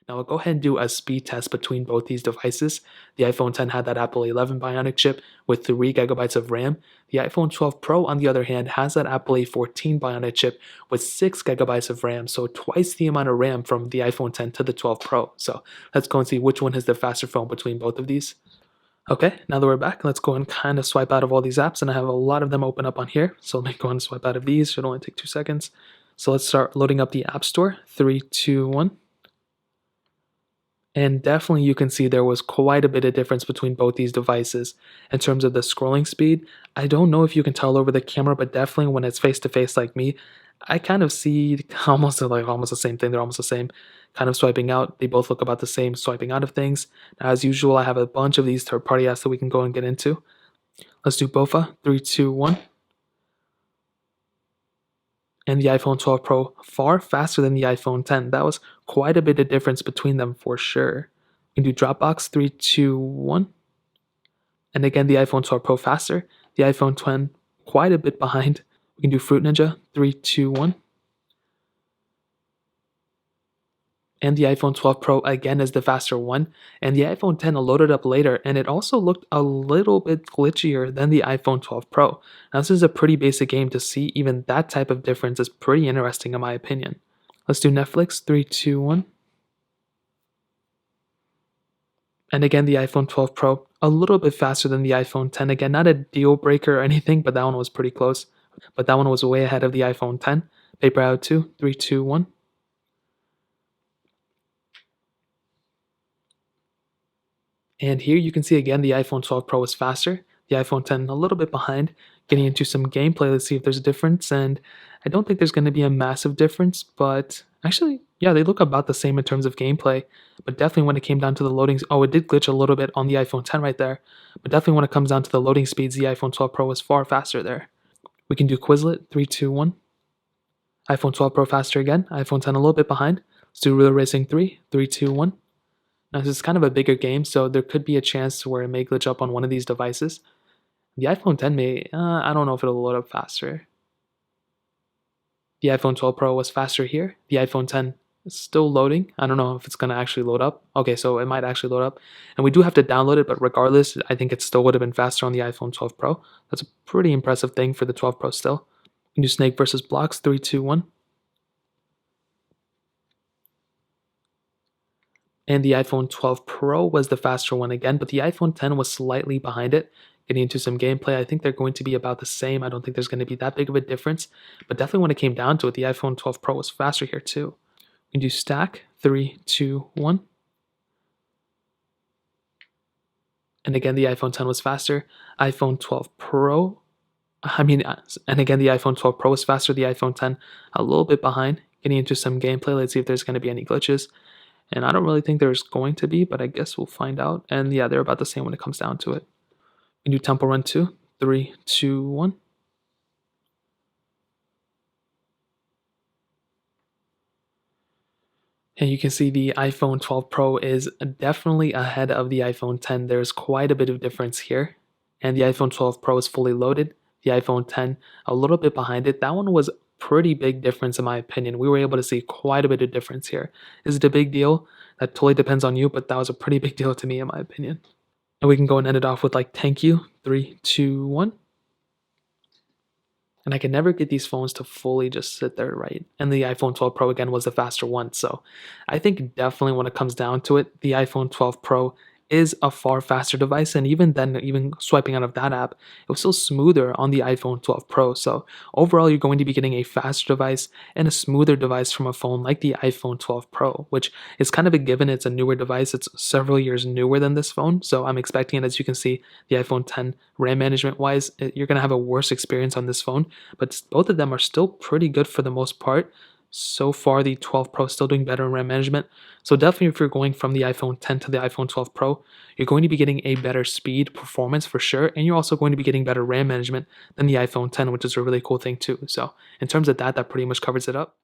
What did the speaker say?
Now I'll go ahead and do a speed test between both these devices. The iPhone 10 had that Apple 11 Bionic chip with 3 gigabytes of RAM. The iPhone 12 Pro, on the other hand, has that Apple A14 Bionic chip with 6 gigabytes of RAM, so twice the amount of RAM from the iPhone 10 to the 12 Pro. So let's go and see which one is the faster phone between both of these. Okay, now that we're back, let's go and kind of swipe out of all these apps, and I have a lot of them open up on here. So let me go and swipe out of these. Should only take 2 seconds. So let's start loading up the App Store. 3, 2, 1. And definitely you can see there was quite a bit of difference between both these devices in terms of the scrolling speed. I don't know if you can tell over the camera, but definitely when it's face to face like me, I kind of see almost the same thing. They're almost the same kind of swiping out. They both look about the same swiping out of things. Now, as usual, I have a bunch of these third-party apps that we can go and get into. Let's do BOFA. 3, 2, 1. And the iPhone 12 Pro far faster than the iPhone 10. That was quite a bit of difference between them for sure. We can do Dropbox. 3, 2, 1. And again, the iPhone 12 Pro faster. The iPhone 10 quite a bit behind. We can do Fruit Ninja. 3, 2, 1. And the iPhone 12 Pro again is the faster one. And the iPhone 10 loaded up later, and it also looked a little bit glitchier than the iPhone 12 Pro. Now this is a pretty basic game. To see even that type of difference is pretty interesting in my opinion. Let's do Netflix. 3, 2, 1. And again, the iPhone 12 Pro a little bit faster than the iPhone 10. Again, not a deal breaker or anything, but that one was pretty close. But that one was way ahead of the iPhone 10. Paper Out 2. 3, 2, 1. And here you can see again the iPhone 12 Pro is faster, the iPhone 10 a little bit behind. Getting into some gameplay, let's see if there's a difference. And I don't think there's going to be a massive difference, but actually, yeah, they look about the same in terms of gameplay. But definitely when it came down to the loadings, oh, it did glitch a little bit on the iPhone 10 right there. But definitely when it comes down to the loading speeds, the iPhone 12 Pro is far faster there. We can do Quizlet. 3, 2, 1. iPhone 12 Pro faster again, iPhone 10 a little bit behind. Let's do Real Racing 3, 3, 2, 1. Now, this is kind of a bigger game, so there could be a chance where it may glitch up on one of these devices. The iPhone 10 may, I don't know if it'll load up faster. The iPhone 12 Pro was faster here. The iPhone 10 is still loading. I don't know if it's going to actually load up. Okay, so it might actually load up. And we do have to download it, but regardless, I think it still would have been faster on the iPhone 12 Pro. That's a pretty impressive thing for the 12 Pro still. We can do Snake versus Blocks. 3, 2, 1. And the iPhone 12 Pro was the faster one again, but the iPhone 10 was slightly behind it. Getting into some gameplay, I think they're going to be about the same. I don't think there's going to be that big of a difference, but definitely when it came down to it, the iPhone 12 Pro was faster here too. We can do Stack. 3, 2, 1. And again, the iPhone 10 was faster. iPhone 12 Pro, and again, the iPhone 12 Pro was faster. The iPhone 10 a little bit behind. Getting into some gameplay, let's see if there's going to be any glitches. And I don't really think there's going to be, but I guess we'll find out. And yeah, they're about the same when it comes down to it. We can do Temple Run 2. 3, 2, 1. And you can see the iPhone 12 Pro is definitely ahead of the iPhone 10. There's quite a bit of difference here. And the iPhone 12 Pro is fully loaded. The iPhone 10 a little bit behind it. That one was pretty big difference in my opinion. We were able to see quite a bit of difference here. Is it a big deal? That totally depends on you, but that was a pretty big deal to me in my opinion. And we can go and end it off with like thank you. 3, 2, 1. And I can never get these phones to fully just sit there right. And the iPhone 12 Pro again was the faster one. So I think definitely when it comes down to it, the iPhone 12 Pro is a far faster device, and even then, even swiping out of that app, it was still smoother on the iPhone 12 Pro. So overall, you're going to be getting a faster device and a smoother device from a phone like the iPhone 12 Pro, which is kind of a given. It's a newer device. It's several years newer than this phone, so I'm expecting it. As you can see, the iPhone 10 RAM management wise, you're going to have a worse experience on this phone, but both of them are still pretty good for the most part. So far, the 12 Pro is still doing better in RAM management. So definitely if you're going from the iPhone 10 to the iPhone 12 Pro, you're going to be getting a better speed performance for sure. And you're also going to be getting better RAM management than the iPhone 10, which is a really cool thing too. So in terms of that, that pretty much covers it up.